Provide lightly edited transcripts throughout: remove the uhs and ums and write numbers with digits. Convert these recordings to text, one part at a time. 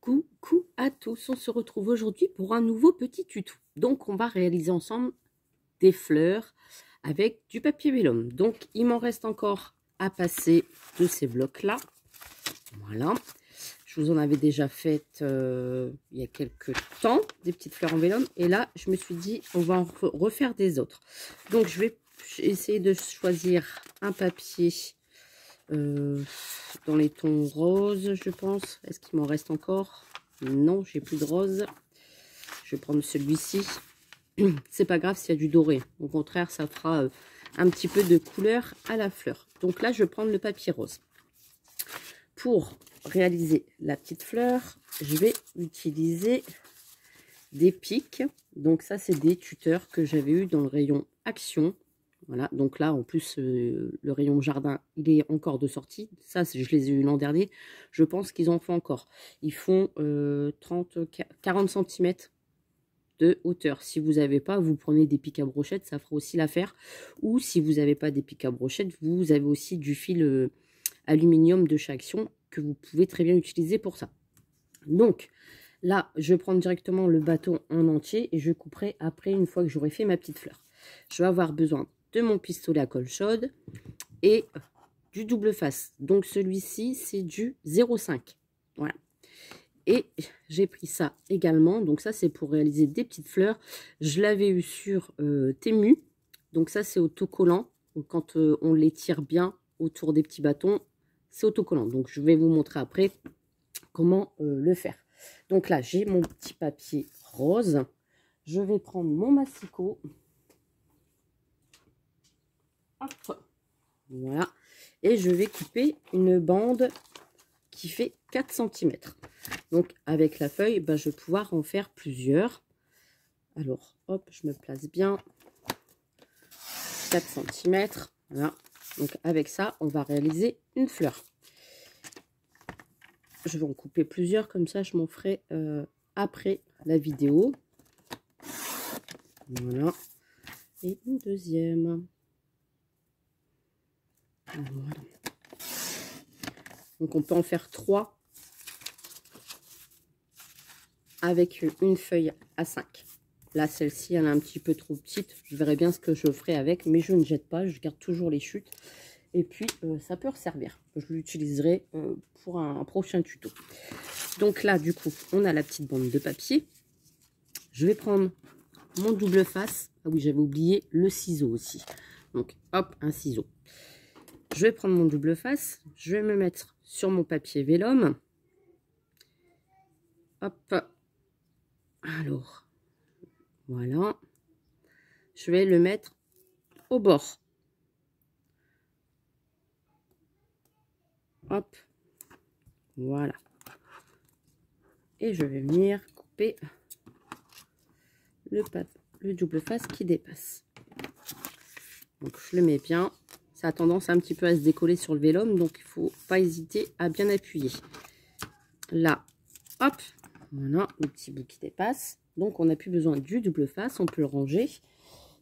Coucou à tous, on se retrouve aujourd'hui pour un nouveau petit tuto. Donc on va réaliser ensemble des fleurs avec du papier vélum. Donc il m'en reste encore à passer de ces blocs là. Voilà, je vous en avais déjà fait il y a quelques temps des petites fleurs en vélum. Et là je me suis dit on va en refaire des autres. Donc je vais essayer de choisir un papier dans les tons roses, je pense. Est-ce qu'il m'en reste encore? Non, j'ai plus de rose. Je vais prendre celui-ci. C'est pas grave s'il y a du doré. Au contraire, ça fera un petit peu de couleur à la fleur. Donc là, je vais prendre le papier rose. Pour réaliser la petite fleur, je vais utiliser des pics. Donc ça, c'est des tuteurs que j'avais eu dans le rayon Action. Voilà, donc là, en plus, le rayon jardin, il est encore de sortie. Ça, je les ai eu l'an dernier. Je pense qu'ils en font encore. Ils font 40 cm de hauteur. Si vous n'avez pas, vous prenez des pics à brochette, ça fera aussi l'affaire. Ou si vous n'avez pas des pics à brochette, vous avez aussi du fil aluminium de chez Action que vous pouvez très bien utiliser pour ça. Donc, là, je vais prendre directement le bâton en entier et je couperai après une fois que j'aurai fait ma petite fleur. Je vais avoir besoin de mon pistolet à colle chaude et du double face. Donc celui-ci, c'est du 0,5. Voilà. Et j'ai pris ça également. Donc ça, c'est pour réaliser des petites fleurs. Je l'avais eu sur Temu. Donc ça, c'est autocollant. Quand on les tire bien autour des petits bâtons, c'est autocollant. Donc je vais vous montrer après comment le faire. Donc là, j'ai mon petit papier rose. Je vais prendre mon massicot. Hop. Voilà. Et je vais couper une bande qui fait 4 cm. Donc avec la feuille, je vais pouvoir en faire plusieurs. Alors, hop, je me place bien. 4 cm. Voilà. Donc avec ça, on va réaliser une fleur. Je vais en couper plusieurs, comme ça je m'en ferai après la vidéo. Voilà. Et une deuxième. Voilà. Donc on peut en faire 3 avec une feuille à 5. Là, celle-ci, elle est un petit peu trop petite. Je verrai bien ce que je ferai avec, mais je ne jette pas. Je garde toujours les chutes. Et puis, ça peut resservir. Je l'utiliserai pour un prochain tuto. Donc là, du coup, on a la petite bande de papier. Je vais prendre mon double face. Ah oui, j'avais oublié le ciseau aussi. Donc, hop, un ciseau. Je vais prendre mon double face. Je vais me mettre sur mon papier vélum. Hop. Alors, voilà. Je vais le mettre au bord. Hop. Voilà. Et je vais venir couper le double face qui dépasse. Donc, je le mets bien. Ça a tendance un petit peu à se décoller sur le vélum, donc il ne faut pas hésiter à bien appuyer. Là, hop, voilà, le petit bout qui dépasse. Donc, on n'a plus besoin du double face, on peut le ranger.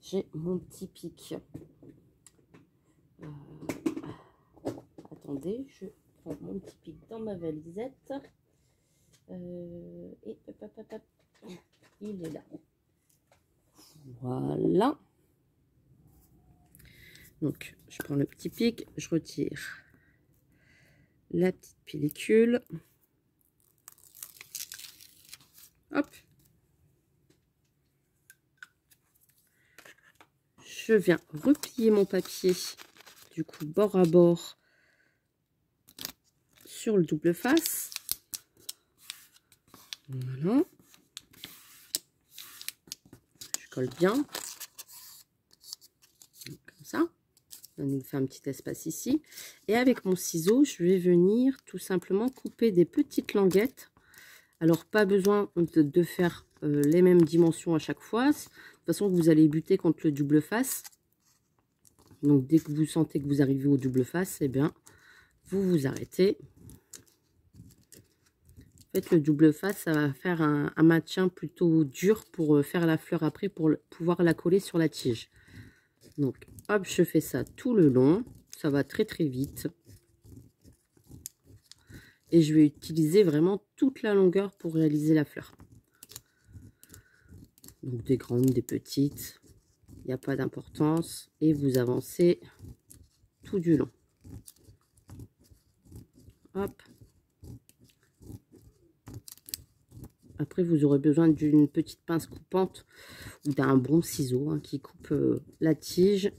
J'ai mon petit pic. Attendez, je prends mon petit pic dans ma valisette. Et hop, il est là. Voilà. Donc, je prends le petit pic, je retire la petite pellicule. Hop. Je viens replier mon papier, du coup, bord à bord, sur le double face. Voilà. Je colle bien. Comme ça. Ça nous fait un petit espace ici. Et avec mon ciseau, je vais venir tout simplement couper des petites languettes. Alors, pas besoin de faire les mêmes dimensions à chaque fois. De toute façon, vous allez buter contre le double face. Donc, dès que vous sentez que vous arrivez au double face, eh bien, vous vous arrêtez. En fait, le double face, ça va faire un maintien plutôt dur pour faire la fleur après, pour pouvoir la coller sur la tige. Donc, hop, je fais ça tout le long. Ça va très très vite. Et je vais utiliser vraiment toute la longueur pour réaliser la fleur. Donc des grandes, des petites, il n'y a pas d'importance. Et vous avancez tout du long. Hop. Après, vous aurez besoin d'une petite pince coupante ou d'un bon ciseau hein, qui coupe la tige.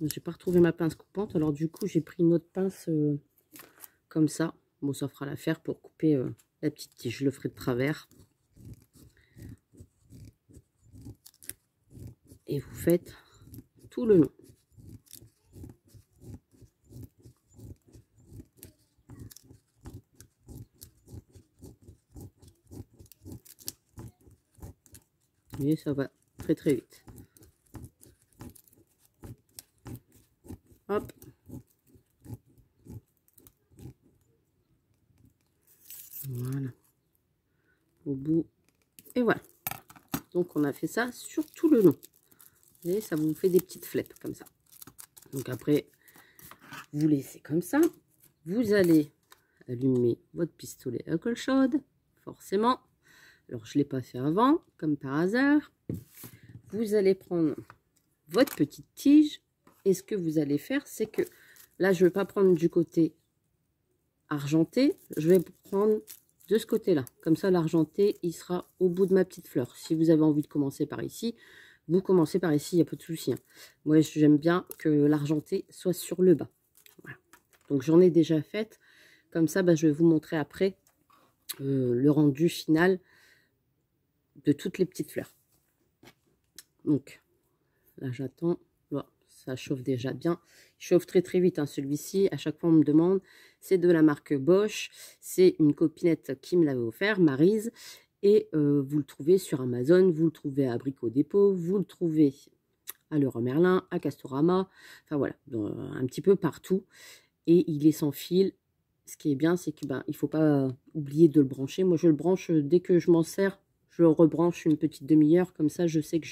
J'ai pas retrouvé ma pince coupante, alors du coup, j'ai pris une autre pince comme ça. Bon, ça fera l'affaire pour couper la petite tige. Je le ferai de travers. Et vous faites tout le long. Vous voyez, ça va très très vite. Hop. Voilà. Au bout. Et voilà. Donc, on a fait ça sur tout le long. Vous voyez, ça vous fait des petites flettes comme ça. Donc, après, vous laissez comme ça. Vous allez allumer votre pistolet à colle chaude, forcément. Alors, je ne l'ai pas fait avant, comme par hasard. Vous allez prendre votre petite tige. Et ce que vous allez faire, c'est que là, je ne vais pas prendre du côté argenté. Je vais prendre de ce côté-là. Comme ça, l'argenté, il sera au bout de ma petite fleur. Si vous avez envie de commencer par ici, vous commencez par ici, il n'y a pas de souci. Hein. Moi, j'aime bien que l'argenté soit sur le bas. Voilà. Donc, j'en ai déjà fait. Comme ça, je vais vous montrer après le rendu final de toutes les petites fleurs. Donc, là, j'attends. Voilà, ça chauffe déjà bien. Il chauffe très, très vite, hein, celui-ci. À chaque fois, on me demande. C'est de la marque Bosch. C'est une copinette qui me l'avait offert, Maryse. Et vous le trouvez sur Amazon. Vous le trouvez à Brico Dépôt. Vous le trouvez à Leroy Merlin, à Castorama. Enfin, voilà, un petit peu partout. Et il est sans fil. Ce qui est bien, c'est qu'il ne faut pas oublier de le brancher. Moi, je le branche dès que je m'en sers. Je le rebranche une petite demi-heure. Comme ça, je sais que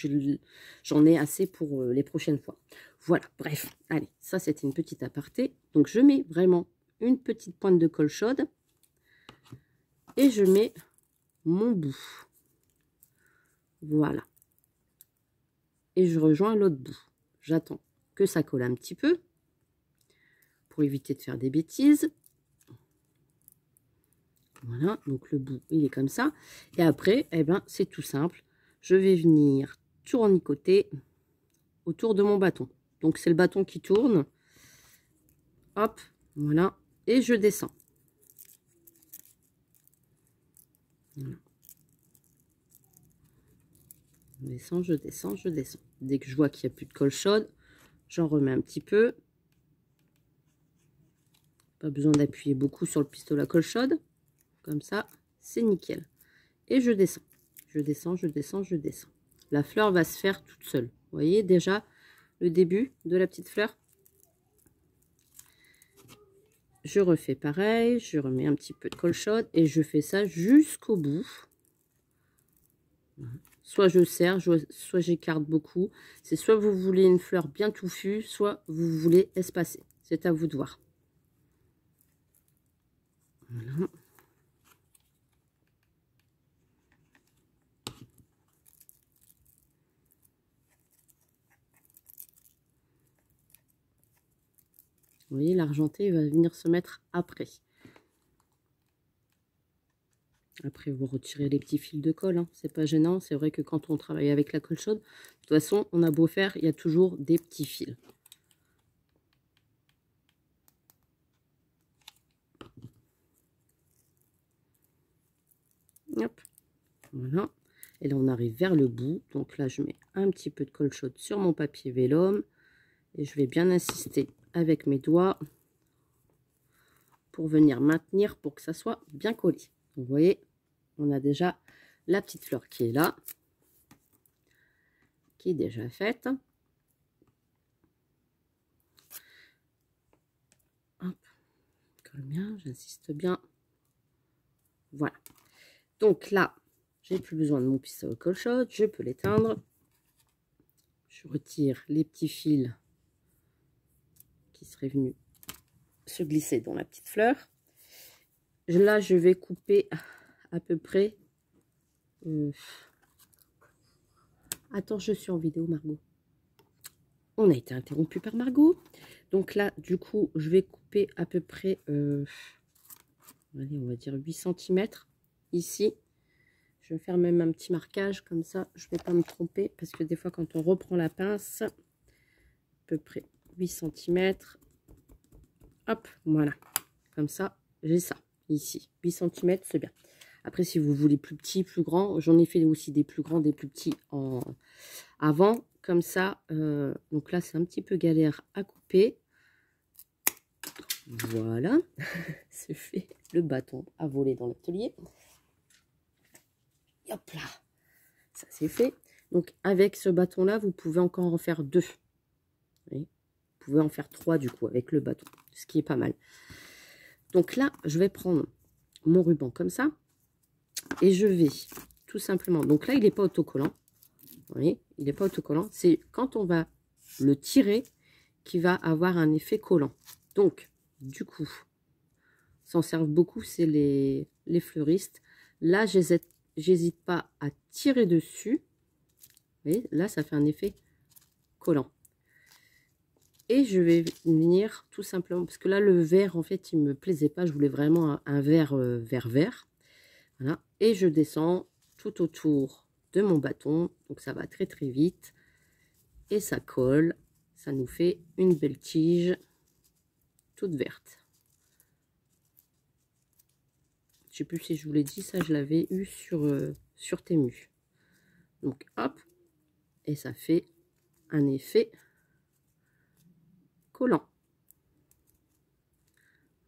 j'en ai assez pour les prochaines fois. Voilà, bref. Allez, ça, c'était une petite aparté. Donc, je mets vraiment une petite pointe de colle chaude. Et je mets mon bout. Voilà. Et je rejoins l'autre bout. J'attends que ça colle un petit peu. Pour éviter de faire des bêtises. Voilà, donc le bout, il est comme ça. Et après, eh ben, c'est tout simple. Je vais venir tournicoter autour de mon bâton. Donc, c'est le bâton qui tourne. Hop, voilà. Et je descends. Voilà. Je descends, je descends, je descends. Dès que je vois qu'il n'y a plus de colle chaude, j'en remets un petit peu. Pas besoin d'appuyer beaucoup sur le pistolet à colle chaude. Comme ça, c'est nickel. Et je descends. Je descends, je descends, je descends. La fleur va se faire toute seule. Vous voyez déjà le début de la petite fleur. Je refais pareil. Je remets un petit peu de colle chaude. Et je fais ça jusqu'au bout. Soit je serre, soit j'écarte beaucoup. C'est soit vous voulez une fleur bien touffue, soit vous voulez espacer. C'est à vous de voir. Voilà. Vous voyez, l'argenté va venir se mettre après. Après, vous retirez les petits fils de colle. Hein. C'est pas gênant. C'est vrai que quand on travaille avec la colle chaude, de toute façon, on a beau faire, il y a toujours des petits fils. Hop. Voilà. Et là, on arrive vers le bout. Donc là, je mets un petit peu de colle chaude sur mon papier vélum. Et je vais bien insister avec mes doigts pour venir maintenir pour que ça soit bien collé. Vous voyez, on a déjà la petite fleur qui est là, qui est déjà faite. Hop, colle bien, j'insiste bien. Voilà. Donc là, j'ai plus besoin de mon pistolet à colle chaude, je peux l'éteindre. Je retire les petits fils qui seraient venus se glisser dans la petite fleur. Là, je vais couper à peu près... Attends, je suis en vidéo, Margot. On a été interrompu par Margot. Donc là, du coup, je vais couper à peu près... allez, on va dire 8 cm ici. Je vais faire même un petit marquage, comme ça, je ne vais pas me tromper. Parce que des fois, quand on reprend la pince, à peu près 8 cm. Hop, voilà. Comme ça, j'ai ça, ici. 8 cm, c'est bien. Après, si vous voulez plus petit, plus grand, j'en ai fait aussi des plus grands, des plus petits avant. Comme ça, donc là, c'est un petit peu galère à couper. Voilà, c'est fait. Le bâton a volé dans l'atelier. Hop là, ça c'est fait. Donc avec ce bâton là, vous pouvez encore en faire 2. Vous pouvez en faire 3 du coup avec le bâton, ce qui est pas mal. Donc là, je vais prendre mon ruban comme ça et je vais tout simplement. Donc là, il n'est pas autocollant. Vous voyez, il n'est pas autocollant. C'est quand on va le tirer qui va avoir un effet collant. Donc du coup, s'en servent beaucoup, c'est les fleuristes. Là, j'hésite pas à tirer dessus. Vous voyez, là, ça fait un effet collant. Et je vais venir tout simplement, parce que là, le vert, en fait, il me plaisait pas. Je voulais vraiment un vert vert. Voilà. Et je descends tout autour de mon bâton. Donc, ça va très, très vite. Et ça colle. Ça nous fait une belle tige toute verte. Je sais plus si je vous l'ai dit, ça je l'avais eu sur Temu. Donc hop, et ça fait un effet collant.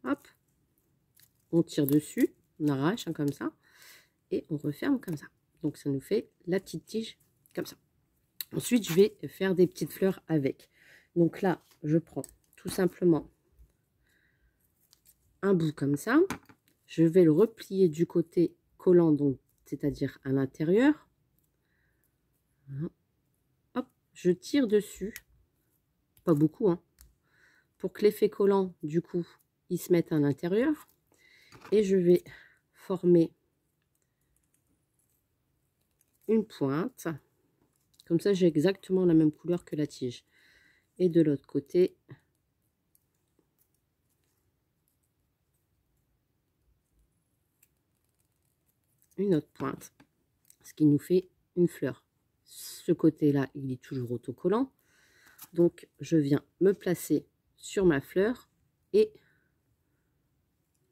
Hop, on tire dessus, on arrache comme ça, et on referme comme ça. Donc ça nous fait la petite tige comme ça. Ensuite, je vais faire des petites fleurs avec. Donc là, je prends tout simplement un bout comme ça. Je vais le replier du côté collant, donc c'est-à-dire à l'intérieur. Hop, je tire dessus, pas beaucoup, hein, pour que l'effet collant, du coup, il se mette à l'intérieur. Et je vais former une pointe. Comme ça, j'ai exactement la même couleur que la tige. Et de l'autre côté, une autre pointe. Ce qui nous fait une fleur. Ce côté-là, il est toujours autocollant. Donc, je viens me placer sur ma fleur et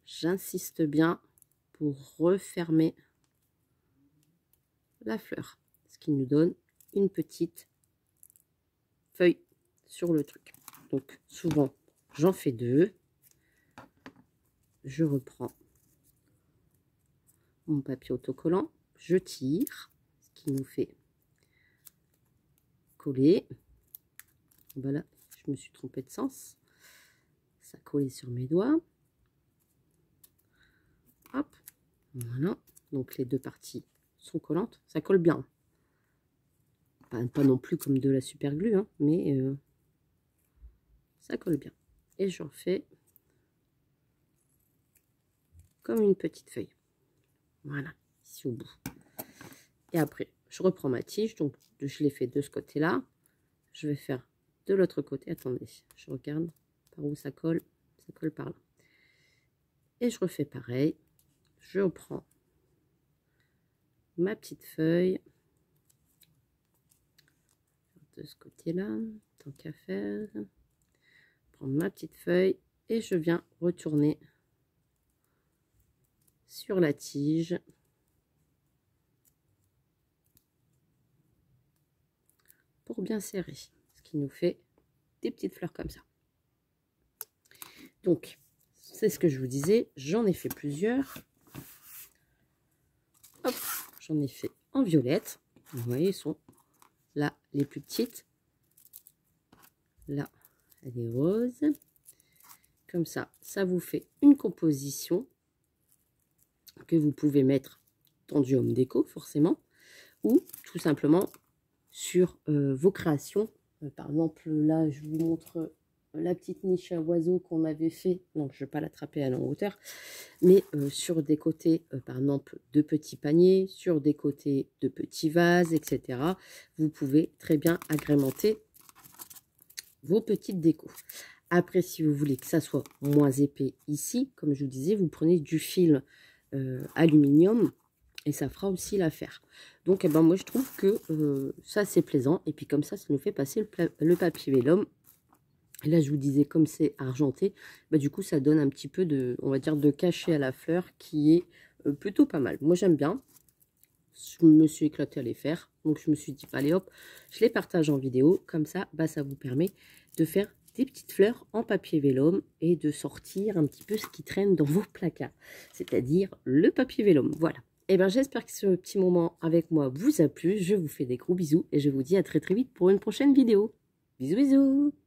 j'insiste bien pour refermer la fleur. Ce qui nous donne une petite feuille sur le truc. Donc, souvent, j'en fais 2. Je reprends mon papier autocollant, je tire, ce qui nous fait coller. Voilà, je me suis trompée de sens. Ça collait sur mes doigts. Hop, voilà. Donc les deux parties sont collantes. Ça colle bien. Pas non plus comme de la super glue, hein, mais ça colle bien. Et j'en fais comme une petite feuille. Voilà, ici au bout. Et après, je reprends ma tige. Donc, je l'ai fait de ce côté-là. Je vais faire de l'autre côté. Attendez, je regarde par où ça colle. Ça colle par là. Et je refais pareil. Je reprends ma petite feuille. De ce côté-là, tant qu'à faire. Prendre ma petite feuille. Et je viens retourner sur la tige. Pour bien serrer. Ce qui nous fait des petites fleurs comme ça. Donc, c'est ce que je vous disais. J'en ai fait plusieurs. Hop, j'en ai fait en violette. Vous voyez, ils sont là les plus petites. Là, elle est rose. Comme ça, ça vous fait une composition que vous pouvez mettre dans du home déco, forcément. Ou tout simplement sur vos créations. Par exemple, là, je vous montre la petite niche à oiseaux qu'on avait fait, donc je ne vais pas l'attraper à longue hauteur, mais sur des côtés, par exemple, de petits paniers, sur des côtés de petits vases, etc. Vous pouvez très bien agrémenter vos petites décos. Après, si vous voulez que ça soit moins épais ici, comme je vous disais, vous prenez du fil aluminium et ça fera aussi l'affaire. Donc, eh ben, moi, je trouve que ça, c'est plaisant. Et puis, comme ça nous fait passer le papier vélum. Et là, je vous disais, comme c'est argenté, bah, du coup, ça donne un petit peu de, on va dire, de cachet à la fleur qui est plutôt pas mal. Moi, j'aime bien. Je me suis éclatée à les faire. Donc, je me suis dit, allez hop, je les partage en vidéo. Comme ça, bah, ça vous permet de faire des petites fleurs en papier vélum et de sortir un petit peu ce qui traîne dans vos placards. C'est-à-dire le papier vélum. Voilà. Et bien, j'espère que ce petit moment avec moi vous a plu. Je vous fais des gros bisous et je vous dis à très très vite pour une prochaine vidéo. Bisous, bisous!